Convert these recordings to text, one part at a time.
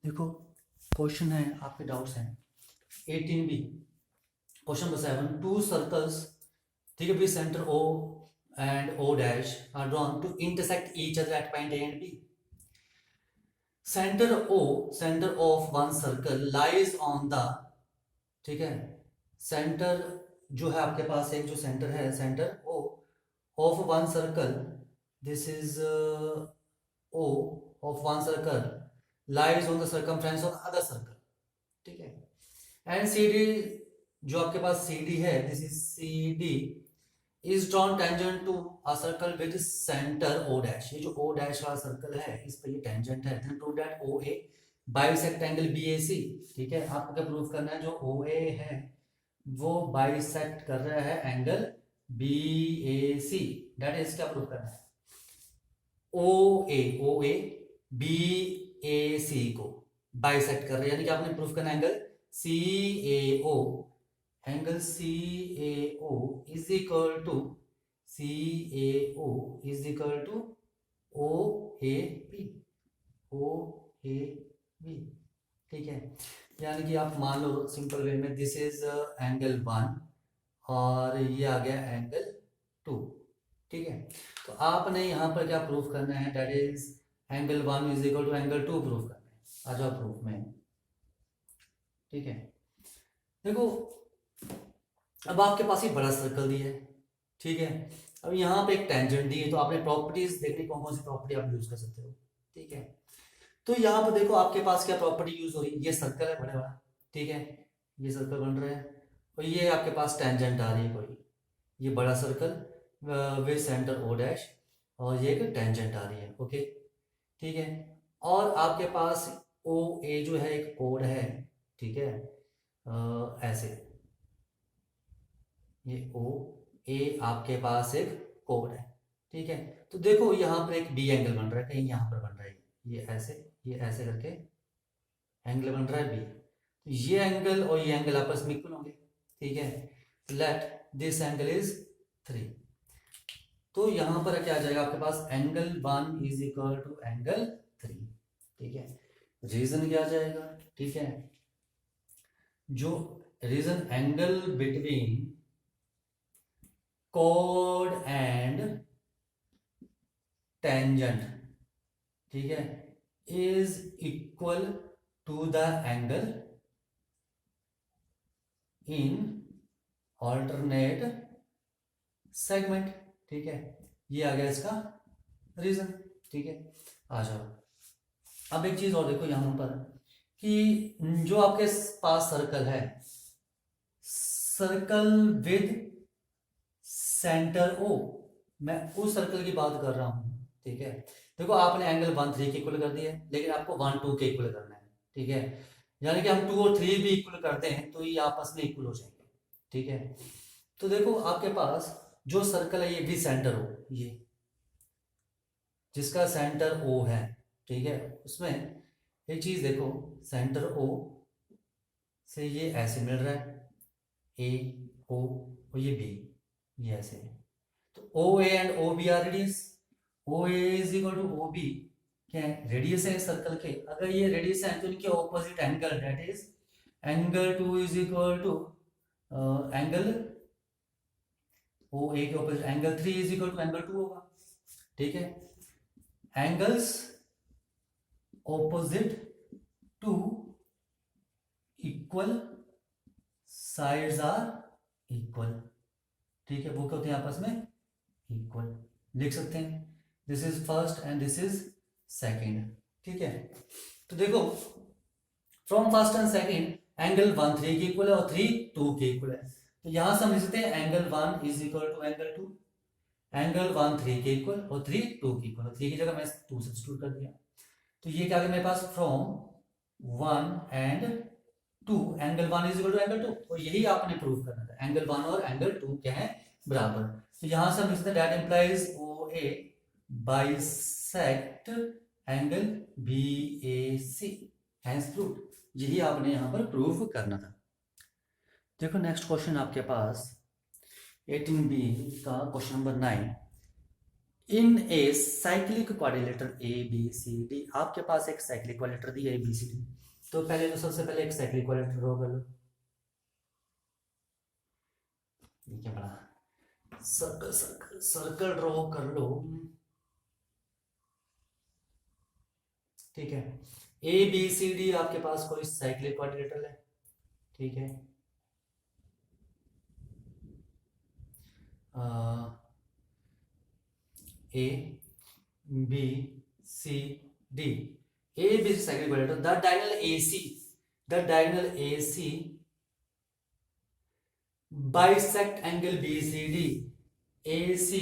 देखो क्वेश्चन है, आपके डाउट्स हैं 18B। Question number 7, to circles, ठीक है, B centre O and O dash are drawn to intersect each other at point A and B. Center O, center of one circle lies on the, ठीक है, centre जो है आपके पास एक जो सेंटर है, centre O of one circle, this is O of one circle lies on the circumference of other circle, ठीक है। एंड सी डी, जो आपके पास सी डी है, this is C D is drawn tangent to a circle with centre O dash. ये जो O dash वाला circle है, इस पे ये टेंजेंट है, then to that O A bisect angle B A C, ठीक है। आपको क्या प्रूव करना है, जो ओ ए है वो बाइसेक्ट कर रहा है angle B A C, that is क्या प्रूव करना है, ओ ए बी ए सी को बाइसेक्ट कर रहा है, यानी कि आपने प्रूफ करना angle C A O, angle C A O is equal to C A O is equal to O A B, O A B, ठीक है। यानी कि आप मान लो सिंपल वे में, दिस इज एंगल 1 और ये आ गया एंगल 2, ठीक है। तो आपने यहाँ पर क्या प्रूफ करना है, that is angle 1 is equal to angle 2 proof करना है। आ जाओ प्रूफ में, ठीक है। देखो अब आपके पास ये बड़ा सर्कल दिया है, ठीक है। अब यहाँ पे एक टेंजेंट दी है, तो आपने प्रॉपर्टीज देखनी, कौन कौन सी प्रॉपर्टी आप यूज कर सकते हो, ठीक है। तो यहाँ पर देखो आपके पास क्या प्रॉपर्टी यूज हो रही है, ये सर्कल है बड़ा बड़ा, ठीक है, ये सर्कल बन रहा है और ये आपके पास टेंजेंट आ रही है कोई, ये बड़ा circle with centre O dash और ये एक टेंजेंट आ रही है, ओके, ठीक है। और आपके पास ओ ए जो है एक कोड है, ठीक है, ऐसे ये ओ ए आपके पास एक कोड है, ठीक है। तो देखो यहाँ पर एक बी एंगल बन रहा है, कहीं यहाँ पर बन रहा है, ये ऐसे करके एंगल बन रहा है बी, तो ये एंगल और ये एंगल आपस में इक्वल होंगे, ठीक है। लेट दिस एंगल इज 3, तो यहां पर क्या आ जाएगा आपके पास, angle 1 is equal to angle 3, ठीक है। रीजन क्या आ जाएगा, ठीक है, जो रीजन एंगल बिटवीन कोड एंड टेंजेंट, ठीक है, is equal to the angle in alternate segment, ठीक है। ये आ गया इसका रीजन, ठीक है। आ जाओ अब एक चीज और देखो यहां पर कि जो आपके पास सर्कल है, सर्कल विद सेंटर ओ, मैं उस सर्कल की बात कर रहा हूं, ठीक है। देखो आपने एंगल 1 3 के इक्वल कर दिया है, लेकिन आपको 1 2 के इक्वल करना है, ठीक है। यानी कि हम 2 और 3 भी इक्वल करते हैं तो ये आपस में इक्वल हो जाएंगे, ठीक है। तो देखो आपके पास जो सर्कल है, ये भी सेंटर हो, ये जिसका सेंटर ओ है, ठीक है, उसमें एक चीज देखो, सेंटर ओ से ये ऐसे मिल रहा है, ए ओ और ये बी, ये ऐसे है। तो O A and O B are radius, O A is equal to O B, क्या है, रेडियस है सर्कल के। अगर ये रेडियस है तो इनके opposite angle, that is angle 2 is equal to angle O A के opposite angle 3 is equal to angle 2 होगा, ठीक है। Angles opposite to equal sides are equal, ठीक है, वो क्या होते हैं आपस में इक्वल, लिख सकते हैं this is first and this is second, ठीक है। तो देखो from first and second angle 1 3 के इक्वल है और 3 2 के इक्वल है, तो यहां से हम लिख सकते हैं angle 1 is equal to angle 2, angle 1 3 के इक्वल और 3 2 के इक्वल, 3 की जगह मैं 2 सब्स्टिट्यूट कर दिया, तो ये क्या आ गया मेरे पास, from 1 and 2 angle 1 is equal to angle 2, और यही आपने प्रूव करना था, एंगल 1 और एंगल 2 क्या है, बराबर। तो यहां से हम लिखते हैं that implies O A bisect angle B A C, hence proved, यही आपने यहां पर प्रूव करना था। देखो नेक्स्ट क्वेश्चन आपके पास 18B का question number 9, in a cyclic quadrilateral A B C D, आपके पास एक साइक्लिक क्वाड्रिलेटर दी है ए बी सी डी। तो पहले तो सबसे पहले एक साइक्लिक क्वाड्रिलेटर ड्रॉ कर लो। ये क्या बड़ा सर्कल सर्कल सर्कल ड्रॉ कर लो। ठीक है, ए बी सी डी आपके पास कोई साइक्लिक क्वाड्रिलेटरल है। ठीक है, A B C D, A B cyclic quadrilateral. The diagonal A C bisect angle B C D. A C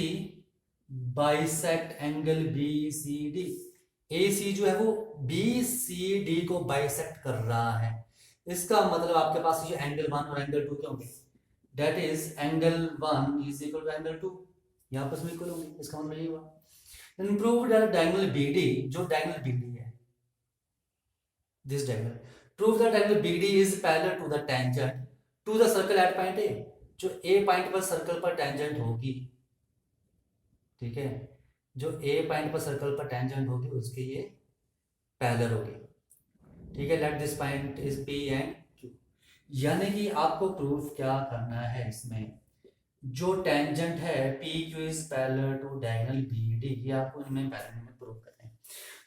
bisect angle B C D. A C जो है वो B C D को bisect कर रहा है। इसका मतलब आपके पास ये एंगल 1 और एंगल 2 क्या होंगे? That is angle 1 is equal to angle 2, ये आपस में इक्वल होंगे। इसका मतलब ये हुआ। Then prove that diagonal B D, जो डायगोनल बीडी है, this diagonal, prove that diagonal B D is parallel to the tangent to the circle at point A. जो ए पॉइंट पर सर्कल पर टेंजेंट होगी, ठीक है, जो ए पॉइंट पर सर्कल पर टेंजेंट होगी उसके ये पैरेलल होगी। ठीक है, let this point is P and Q. यानी कि आपको प्रूफ क्या करना है इसमें, जो टेंजेंट है P Q is parallel to diagonal B D, ये आपको इनमें पैरेलल में प्रूफ करना है।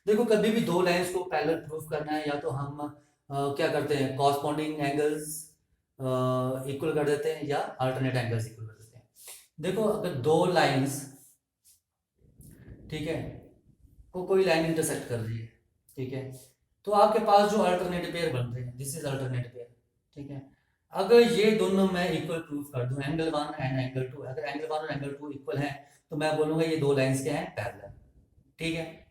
देखो कभी भी दो लाइंस को पैरेलल प्रूफ करना है, या तो हम क्या करते हैं, कॉरस्पॉन्डिंग एंगल्स इक्वल कर देते हैं या अल्टरनेट एंगल्स इक्वल कर देते हैं। देखो अगर दो लाइंस, ठीक है, को कोई लाइन इंटरसेक्ट कर रही है, ठीक है, तो आपके पास जो अल्टरनेट पेयर बन रहे हैं, दिस इज अल्टरनेट पेयर। ठीक है, अगर ये दोनों मैं इक्वल प्रूफ कर दूं, एंगल 1 एंड एंगल 2, अगर एंगल 1 और एंगल 2 इक्वल हैं तो मैं बोलूंगा ये दो लाइंस के हैं पैरेलल। ठीक है,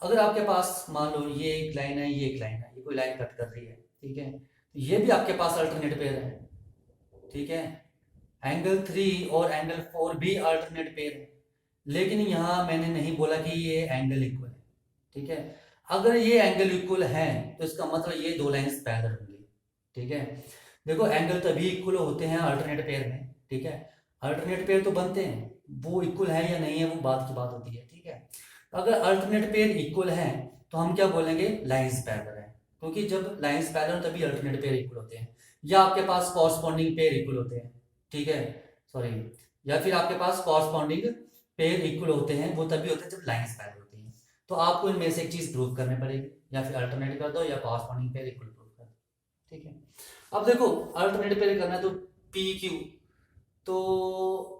अगर आपके पास मान लो ये एक लाइन है, ये एक लाइन है, ये कोई लाइन कट कर रही है, ठीक है, तो ये भी आपके पास अल्टरनेट पेयर है। ठीक है, एंगल 3 और एंगल 4 भी अल्टरनेट पेयर है, लेकिन यहाँ मैंने नहीं बोला कि ये एंगल इक्वल है। ठीक है, अगर ये एंगल इक्वल है तो इसका मतलब ये दो लाइंस पैरेलल होंगी। ठीक है, देखो एंगल तभी इक्वल होते हैं अल्टरनेट पेयर में। ठीक है, अल्टरनेट पेयर तो बनते हैं, वो इक्वल है या नहीं है वो बात की बात होती है। ठीक है, अगर अल्टरनेट पेयर इक्वल है तो हम क्या बोलेंगे, लाइंस पैरेलल है, क्योंकि जब लाइंस पैरेलल हो तभी अल्टरनेट पेयर इक्वल होते हैं, या आपके पास कॉरस्पॉन्डिंग पेयर इक्वल होते हैं। ठीक है, सॉरी, या फिर आपके पास कॉरस्पॉन्डिंग पेयर इक्वल होते हैं, वो तभी होते हैं जब लाइंस पैरेलल होती हैं। तो आपको इनमें से एक चीज प्रूव करनी पड़ेगी, या फिर अल्टरनेट कर दो या कॉरस्पॉन्डिंग पेयर इक्वल प्रूव कर दो। ठीक है, अब देखो अल्टरनेट पेयर करना है तो पी क्यू, तो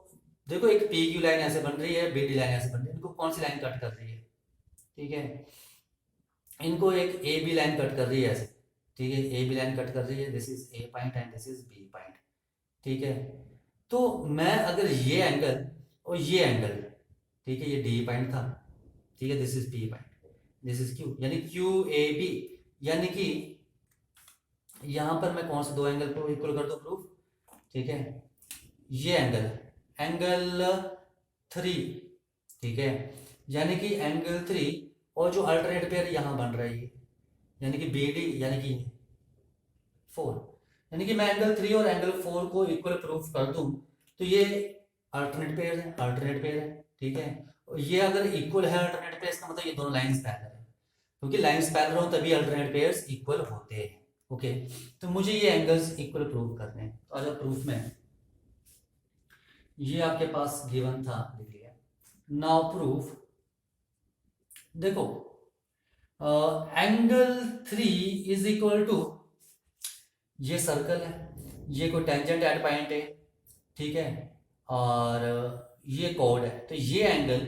देखो एक पी क्यू लाइन ऐसे बन रही है, बी डी लाइन ऐसे बन रही है, इनको कौन सी लाइन कट कर रही है? ठीक है, इनको एक ए बी लाइन कट कर रही है ऐसे। ठीक है, ए बी लाइन कट कर रही है, this is A point and this is B point. ठीक है, तो मैं अगर ये एंगल और ये एंगल, ठीक है, ये डी पॉइंट था, ठीक है, this is P point, this is Q, यानी क्यू ए बी, यानी कि यहां पर मैं कौन से दो एंगल को इक्वल कर दूं प्रूफ? ठीक है, ये एंगल, एंगल 3, ठीक है, यानी कि एंगल 3 और जो अल्टरनेट पेयर यहां बन रहा है यानी कि बी डी, यानी कि 4, यानी कि मैं एंगल 3 और एंगल 4 को इक्वल प्रूफ कर दूं तो ये अल्टरनेट पेयर है, अल्टरनेट पेयर है। ठीक है, और ये अगर इक्वल है अल्टरनेट पेयर, इसका मतलब ये दोनों लाइंस पैरेलल है, क्योंकि लाइंस पैरेलल हो तभी अल्टरनेट पेयर्स इक्वल होते हैं। ओके, तो मुझे ये एंगल्स इक्वल प्रूव करने हैं, तो अगर प्रूफ में ये आपके पास गिवन था, लिख लिया। नाउ प्रूफ, देखो एंगल 3 इज इक्वल टू, ये सर्कल है, ये कोई टेंजेंट एट पॉइंट है, ठीक है, और ये कोड है, तो ये एंगल,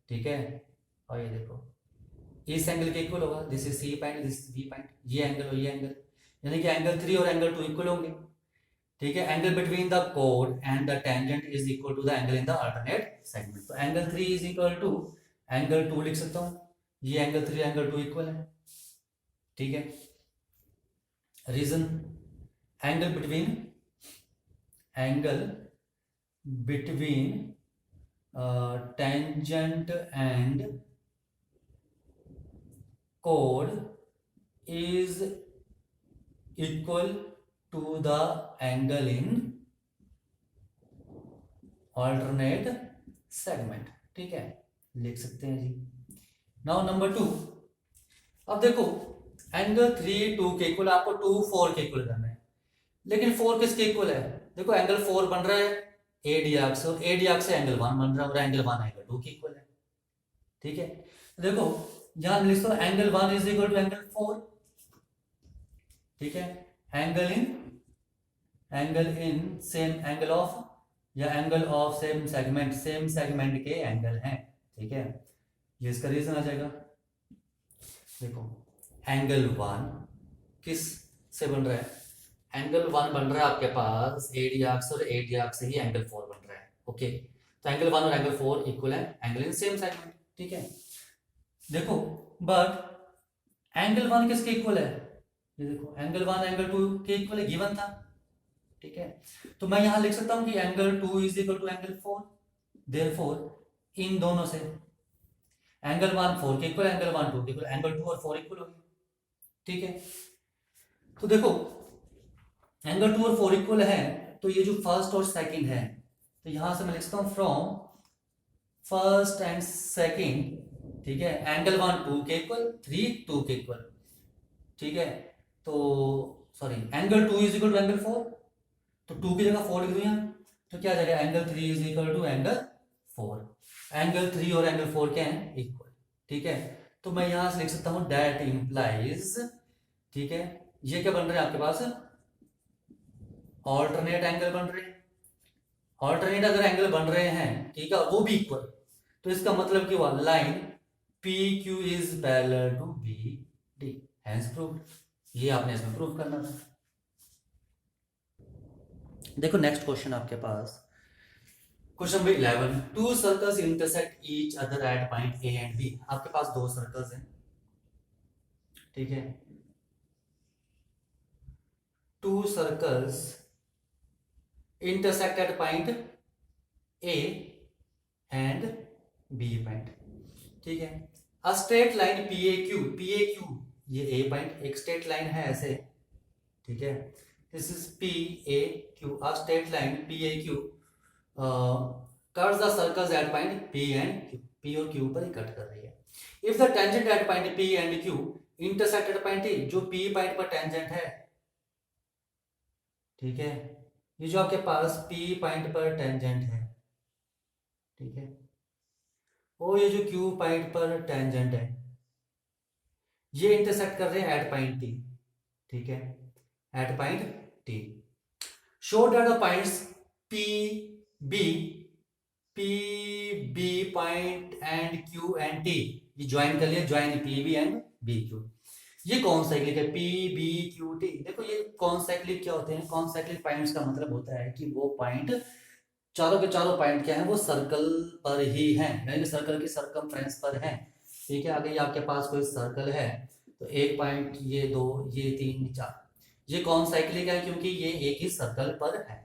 ठीक है, और ये देखो इस एंगल के इक्वल होगा, this is C point, this is B point, ये एंगल और ये एंगल, यानी कि एंगल 3 और एंगल 2 इक्वल होंगे। ठीक है, एंगल बिटवीन द कोड and the tangent is equal to the angle in the alternate segment. तो angle 3 is equal to angle 2 लिख सकता हूं, ये एंगल 3 एंगल 2 इक्वल है। ठीक है, reason, angle between tangent and chord is equal to the angle in alternate segment। ठीक है, लिख सकते हैं जी। नाउ नंबर 2, अब देखो एंगल 3 2 के इक्वल, आपको 2 4 के इक्वल करना है, लेकिन 4 किसके इक्वल है? देखो एंगल 4 बन रहा है AD एक्स, और AD एक्स से एंगल 1 बन रहा है, और एंगल 1 एंगल 2 के इक्वल है। ठीक है, देखो यहां लिख दो angle 1 is equal to angle 4। ठीक है, angle in same angle of, या एंगल ऑफ सेम सेगमेंट के एंगल हैं। ठीक है, ये इसका रीजन आ जाएगा। देखो एंगल 1 किस से बन रहा है? एंगल 1 बन रहा है आपके पास AD एक्स, और AD एक्स से ही एंगल 4 बन रहा है। ओके, तो एंगल 1 और एंगल 4 इक्वल है, एंगल इन सेम सेगमेंट। ठीक है, देखो बट एंगल 1 किसके इक्वल है? ये देखो एंगल 1 एंगल 2 के इक्वल है, गिवन था। ठीक है, तो मैं यहां लिख सकता हूं कि angle 2 is equal to angle 4, therefore इन दोनों से एंगल 1 4 के इक्वल, एंगल 1 2 के इक्वल, एंगल 2 और 4 इक्वल हो गए। ठीक है, तो देखो एंगल 2 और 4 इक्वल है, तो ये जो फर्स्ट और सेकंड है, तो यहां से मैं लिखता हूं फ्रॉम फर्स्ट एंड सेकंड। ठीक है, एंगल 1 2 के इक्वल, 3 2 के इक्वल। ठीक है, तो sorry angle 2 is equal to angle 4, तो 2 की जगह 4 लिख दूं यहाँ, तो क्या आ जाएगा? Angle 3 is equal to angle 4। Angle 3 और एंगल 4 क्या है? इक्वल। ठीक है, तो मैं यहां से लिख सकता हूं दैट इंप्लाइज, ठीक है, ये क्या बन रहा है आपके पास? ऑल्टरनेट एंगल बन रहे हैं। ऑल्टरनेट अगर एंगल बन रहे हैं, ठीक है, वो भी इक्वल, तो इसका मतलब कि वह line P Q is parallel to B D, hence proved. ये आपने इसमें प्रूव करना था। देखो नेक्स्ट क्वेश्चन आपके पास, question number 11, two circles intersect each other at point A and B. आपके पास दो सर्कल्स हैं। ठीक है, two circles intersect at point A and B point. ठीक है, a straight line P A Q, ये ए पॉइंट एक स्ट्रेट लाइन है ऐसे। ठीक है, this is P A Q, a straight line P A Q curves the circles at point P and Q, P और Q पर ही cut कर रही है। If the tangent at point P and Q intersect at point A, जो P point पर tangent है, ठीक है, ये जो आपके पास पी पॉइंट पर टेंजेंट है, ठीक है, और ये जो क्यू पॉइंट पर टेंजेंट है, ये इंटरसेक्ट कर रहे हैं एट पॉइंट टी। ठीक है, at point T, show that the points P B, P B point and Q and T, ये ज्वाइन कर लिया, join P B and B Q. ये कौन साइक्लिक है? P B Q T. देखो ये कौन साइक्लिक क्या होते हैं? कौन साइक्लिक पॉइंट्स का मतलब होता है कि वो पॉइंट, चारों के चारों पॉइंट क्या है? वो सर्कल पर ही हैं, यानी सर्कल की सरकमफ्रेंस पर हैं। ठीक है, अगर ये आपके पास कोई सर्कल है, तो एक पॉइंट, ये दो, ये तीन, चार, ये कौन साइक्लिक है? क्योंकि ये एक ही सर्कल पर है।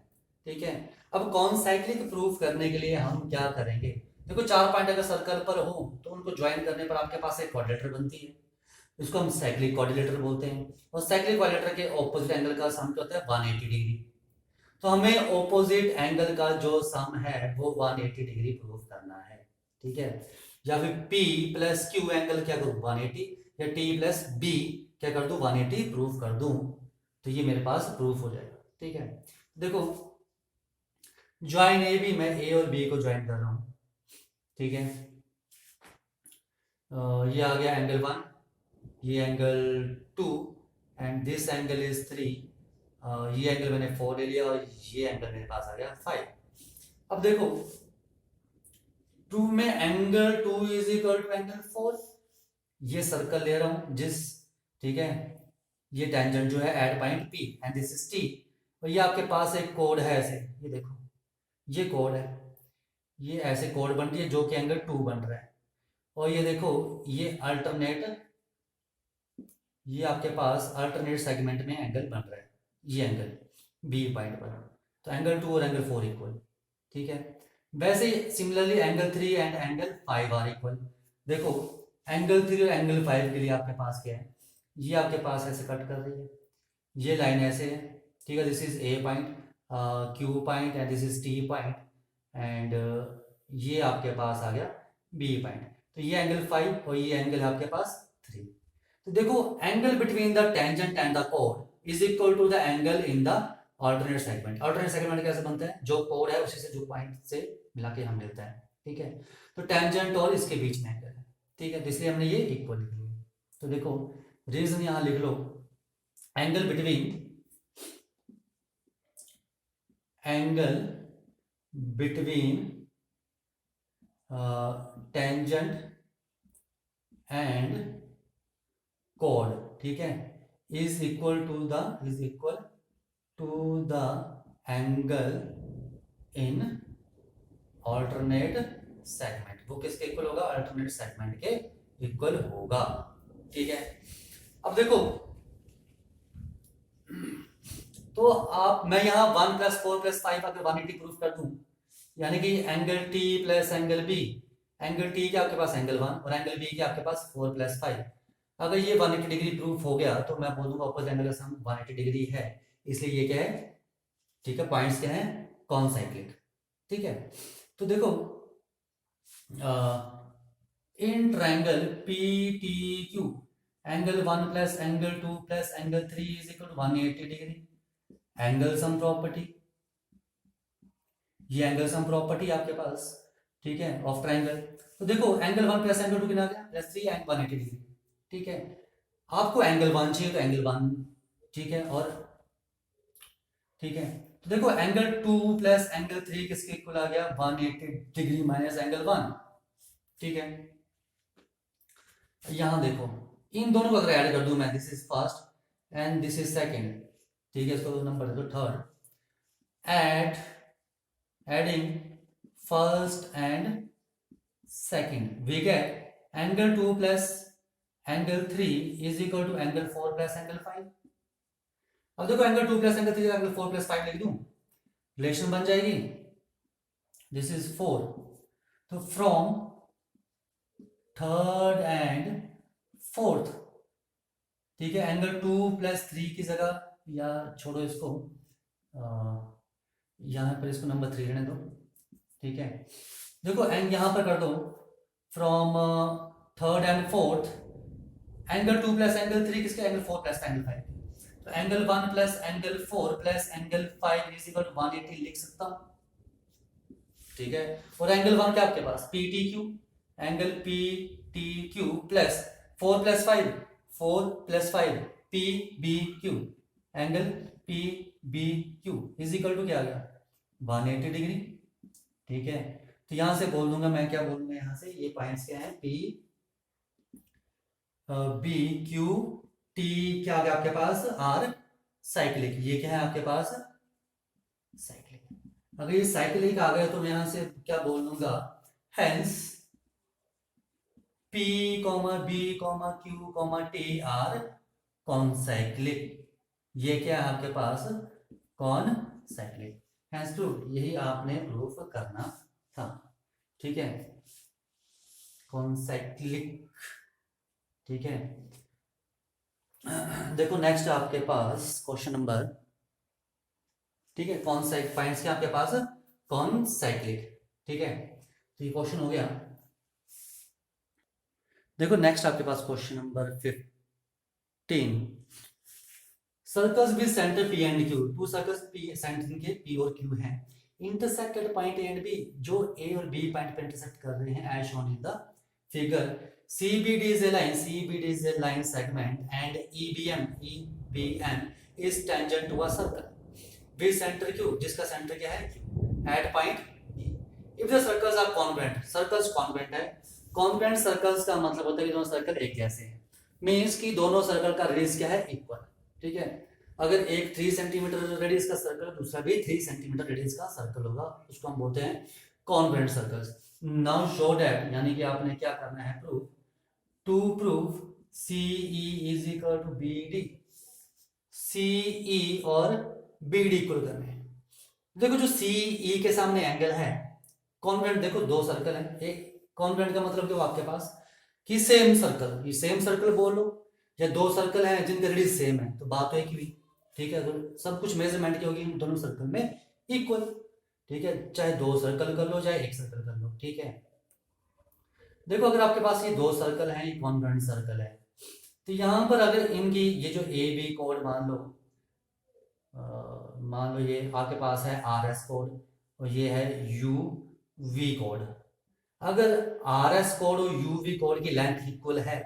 ठीक है, अब कौन साइक्लिक प्रूफ करने के लिए हम क्या करेंगे? देखो चार पॉइंट अगर सर्कल पर हो, तो उनको ज्वाइन करने पर आपके पास एक क्वाड्रेटर बनती है, इसको हम साइक्लिक क्वाड्रिलेटर बोलते हैं। और साइक्लिक क्वाड्रिलेटर के ऑपोजिट एंगल का सम क्या होता है? 180 डिग्री। तो हमें ऑपोजिट एंगल का जो सम है वो 180 डिग्री प्रूफ करना है। ठीक है, या फिर P प्लस क्यू एंगल क्या करूं? 180, या T प्लस B क्या कर दूं? 180 प्रूफ कर दूं, तो ये मेरे पास प्रूफ हो जाएगा। ठीक है, देखो ज्वाइन ए भी, मैं A और B को ज्वाइन कर रहा हूं। ठीक है, ये आ गया एंगल 1, ये angle 2, and this angle is 3। ये एंगल मैंने 4 ले लिया, और ये एंगल मेरे पास आ गया 5। अब देखो प्रूफ में angle 2 is equal to angle 4, ये सर्कल ले रहा हूं जिस, ठीक है, ये टेंजेंट जो है at point P and this is T, और ये आपके पास एक कोड है ऐसे, ये देखो ये कोड है, ये ऐसे कोड बन रही है जो कि एंगल 2 बन रहा है, और ये देखो ये अल्टरनेट, ये आपके पास अल्टरनेट सेगमेंट में एंगल बन रहा है, ये एंगल बी पॉइंट पर, तो एंगल 2 और एंगल 4 इक्वल। ठीक है, वैसे ही similarly angle 3 and angle 5 are equal. देखो एंगल 3 और एंगल 5 के लिए आपके पास क्या है? ये आपके पास ऐसे कट कर रही है, ये लाइन ऐसे है। ठीक है, this is A point, Q point, and this is T point, and ये आपके पास आ गया बी पॉइंट। तो ये एंगल 5 और ये एंगल है आपके पास 3। तो देखो angle between the tangent and the कोड is equal to the angle in the alternate segment. Alternate segment कैसे बनता है, जो कोड है उसी से जो पॉइंट से मिला के हम मिलता है, ठीक है। तो टेंजेंट और इसके बीच में एंगल है, ठीक है, तो इसलिए हमने ये इक्वल लिख लिया। तो देखो रीजन यहां लिख लो, एंगल बिटवीन टेंजेंट एंड कोड, ठीक है, is equal to the angle in alternate segment. वो किसके इक्वल होगा, अल्टरनेट सेगमेंट के इक्वल होगा, ठीक है। अब देखो तो आप मैं यहाँ 1 + 4 + 5 अगर 180 प्रूफ कर दूं, यानी कि angle T plus angle B, angle T के आपके पास एंगल 1 और एंगल बी के आपके पास 4 + 5, अगर ये 180 डिग्री प्रूफ हो गया तो मैं बोल दूंगा अपोजिट एंगल का सम 180 डिग्री है, इसलिए ये क्या है, ठीक है, पॉइंट्स क्या है, कॉन्साइक्लिक, ठीक है। तो देखो in triangle P T Q angle 1 + angle 2 + angle 3 is equal to 180 degree, angle sum property, ये एंगल सम प्रॉपर्टी आपके पास, ठीक है, ऑफ ट्रायंगल। तो देखो एंगल 1 + एंगल 2 कितना आ गया, +3 एंड 180 डिग्री, ठीक है। आपको एंगल 1 चाहिए तो एंगल 1, ठीक है, और ठीक है। तो देखो एंगल 2 + एंगल 3 किसके इक्वल आ गया, 180 डिग्री माइनस एंगल 1, ठीक है। यहां देखो इन दोनों को अगर ऐड कर दूं मैं, this is first and this is second, ठीक है, इसको नंबर दे दो third, adding first and second we get angle 2 + angle 3 is equal to angle 4 + angle 5। अब देखो एंगल 2 + एंगल 3 एंगल 4 + 5 लिख दूं, रिलेशन बन जाएगी, दिस इज 4। तो फ्रॉम थर्ड एंड फोर्थ, ठीक है, एंगल 2 + 3 की जगह, या छोड़ो इसको, यहां पर इसको नंबर 3 रहने दो, ठीक है। देखो एंड यहां पर कर दो from third and fourth, angle 2 + angle 3 किसके, एंगल 4 + एंगल 5, तो angle 1 + angle 4 + angle 5 is equal to 180 लिख सकता हूं, ठीक है। और एंगल 1 क्या आपके पास, P T Q, angle P T Q plus 4 + 5, 4 + 5 P B Q, angle P B Q is equal to क्या आ गया, 180 डिग्री, ठीक है। तो यहां से बोल दूंगा मैं, क्या बोलूंगा यहां से, ये पॉइंट्स क्या है, पी बी क्यू टी, क्या आ गया आपके पास, आर साइक्लिक, ये क्या है आपके पास, साइक्लिक। अगर ये साइक्लिक आ गया तो मैं यहां से क्या बोल दूंगा, hence P, B, Q, T are concyclic, ये क्या है आपके पास, कॉन्साइक्लिक, हेंस प्रूव, यही आपने प्रूफ करना था, ठीक है, कॉन्साइक्लिक, ठीक है। देखो नेक्स्ट आपके पास क्वेश्चन नंबर, ठीक है, कॉन्साइक पॉइंट्स के आपके पास कॉन्साइक्लिक, ठीक है। तो ये क्वेश्चन हो गया। देखो नेक्स्ट आपके पास question number 15, circles with centre P and Q, two circles P centre के पी और क्यू हैं, intersect at point A and B, जो ए और बी पॉइंट पे इंटरसेक्ट कर रहे हैं as shown in the figure, CBD is a line, CBD is a line segment and EBM is tangent to a circle with center Q, जिसका centre क्या है Q, at point B. If the circles are congruent, circles congruent है, congruent circles का मतलब होता है कि दोनों सर्कल एक जैसे हैं, मीन्स कि दोनों सर्कल का रेडियस क्या है, इक्वल, ठीक है। अगर एक 3 सेंटीमीटर रेडियस का सर्कल, दूसरा भी 3 सेंटीमीटर रेडियस का सर्कल होगा, उसको हम बोलते हैं congruent circles. Now show that, यानी कि आपने क्या करना है, proof, to proof CE is equal to BD, CE और BD इक्वल करने हैं। देखो जो CE के सामने एंगल है, कॉन्ग्रुएंट, देखो दो सर्कल है, एक कॉन्ग्रुएंट का मतलब जो आपके पास कि सेम सर्कल, ये सेम सर्कल बोलो, या दो सर्कल हैं जिनका रेडियस सेम है, तो बात तो एक ही हुई, ठीक है। तो सब कुछ मेजरमेंट की होगी दोनों सर्कल में इक्वल, ठीक है, चाहे दो सर्कल कर लो चाहे एक सर्कल कर लो, ठीक है। देखो अगर आपके पास ये दो सर्कल हैं, ये कॉन्ग्रुएंट सर्कल है, तो यहाँ पर अगर इनकी ये जो ए बी कोड मान लो ये आपके पास है आर एस कोड और ये है यू वी कोड। अगर आर एस कोड और यू वी कोड की लेंथ इक्वल है,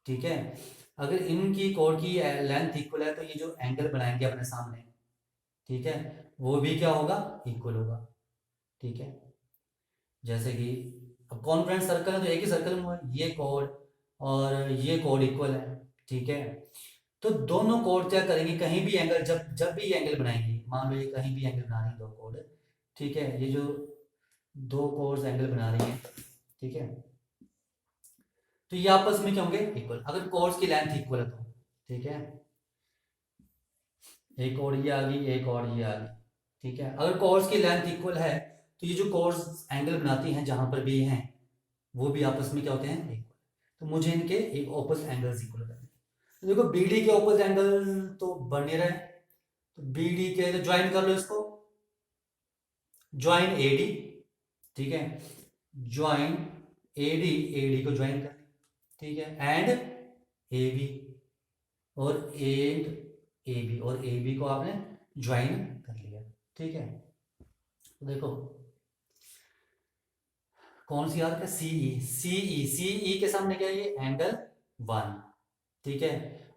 ठीक है, अगर इनकी कोड की लेंथ इक्वल है तो ये जो एंगल बनाएंगे अपने सामने, ठीक है, वो भी क्या होगा, इक्वल होगा। ठीक है, जैसे कि अब कॉन्ग्रुएंट सर्कल है तो एक ही सर्कल में हुआ, ये कोड और ये कोड इक्वल है। ठीक है, तो दोनों कोड क्या करेंगे, कहीं भी एंगल, जब जब भी ये एंगल बनाएंगे, मान लो ये कहीं भी एंगल बना रही है दो कोड, ठीक है, ये जो दो कोड्स एंगल बना रही है, ठीक है, तो ये आपस में क्या होंगे, इक्वल, अगर कोड्स की लेंथ इक्वल है तो। ठीक है, एक और ये आ गई, एक और ये आ गई। ठीक है, अगर कोड्स की लेंथ इक्वल है तो ये जो कोड्स एंगल बनाती हैं जहां पर भी हैं वो भी आपस में क्या होते हैं, इक्वल। तो मुझे इनके एक ऑपोजिट एंगल्स इक्वल करने, तो देखो बीडी के ऑपोजिट एंगल तो बन नहीं रहे, तो बीडी के तो ज्वाइन कर लो इसको, ज्वाइन एडी। ठीक है, ज्वाइन एडी, एडी को ज्वाइन कर, ठीक है, एंड ए बी और एंड ए बी, और ए बी को आपने ज्वाइन कर लिया। ठीक है, तो देखो कौन सी आर्क है, सीई, सीई, सीई के सामने क्या है, ये एंगल 1। ठीक है,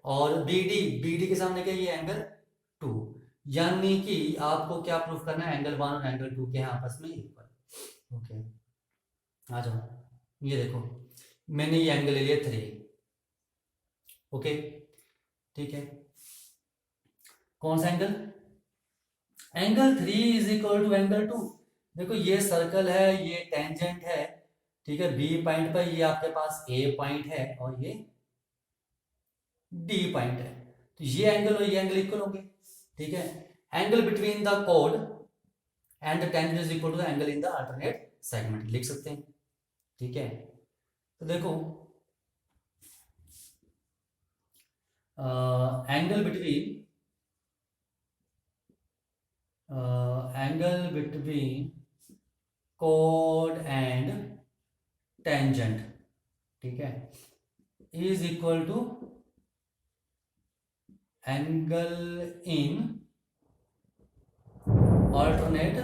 और बीडी, बीडी के सामने क्या है, ये एंगल 2। यानी कि आपको क्या प्रूफ करना है, एंगल 1 और एंगल 2 के हैं आपस में इक्वल। ओके, आ जाओ, ये देखो मैंने ये एंगल ले लिया 3। ओके, ठीक है, कौन सा angle, angle 3 is equal to angle 2। देखो ये सर्कल है, ये टेंजेंट है, ठीक है, बी पॉइंट पर, ये आपके पास ए पॉइंट है और ये डी पॉइंट है, तो ये एंगल और ये एंगल इक्वल होंगे। ठीक है, एंगल बिटवीन द कोड and the tangent is equal to the angle in the alternate segment, लिख सकते हैं। ठीक है, तो देखो एंगल बिटवीन कोड एंड टेंजेंट, ठीक है, is equal to angle in alternate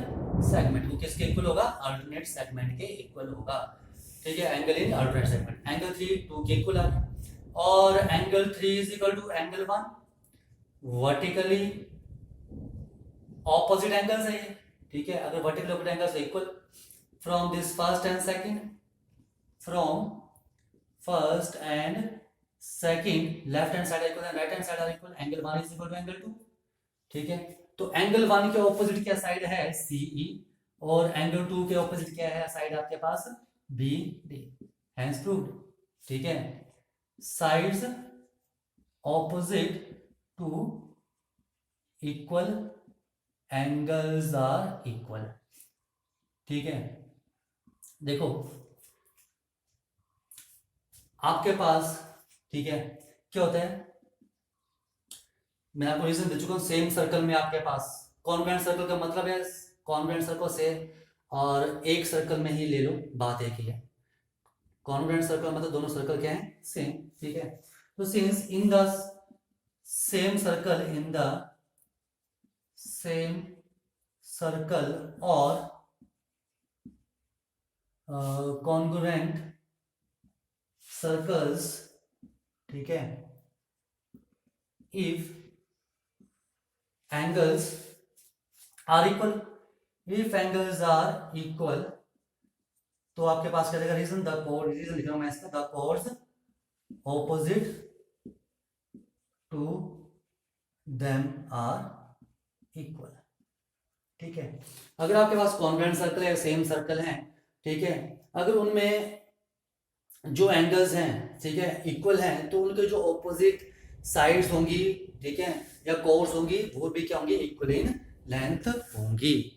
segment. वो किसके इक्वल होगा, अल्टरनेट सेगमेंट के इक्वल होगा। ठीक है, angle in alternate segment, angle 3 2 के इक्वल आ गया, और angle 3 is equal to angle 1, vertically opposite angles है ये। ठीक है, अगर vertical opposite angles equal from this first and second, from first and second left hand side equal and right hand side are equal, angle 1 is equal to angle 2। ठीक है, तो angle 1 के opposite क्या साइड है, CE, और angle 2 के opposite क्या है साइड आपके पास, बी डी, हेंस प्रूव्ड। ठीक है, sides opposite to equal, angles are equal. ठीक है, देखो आपके पास, ठीक है, क्या होता है, मैं आपको रीजन दे चुका हूं, सेम सर्कल में आपके पास, कॉन्ग्रुएंट सर्कल का मतलब है कॉन्ग्रुएंट सर्कल से, और एक सर्कल में ही ले लो, बात एक ही है। कॉन्ग्रुएंट सर्कल मतलब दोनों सर्कल क्या है, सेम। ठीक है, तो since in the same circle, in the same circle और कॉन्ग्रुएंट सर्कल्स, ठीक है, if angles are equal, if angles are equal, तो आपके पास क्या रहेगा रीजन, द कोड, रीजन लिख रहा हूं मैं इसका, the chords opposite to them are equal. ठीक है, अगर आपके पास कॉन्ग्रुएंट सर्कल है, सेम सर्कल है, ठीक है, अगर उनमें जो एंगल्स हैं, ठीक है, इक्वल हैं, तो उनके जो ऑपोजिट साइड्स होंगी, ठीक है, या कोर्स होंगी, वो भी क्या होंगी, इक्वल इन लेंथ होंगी।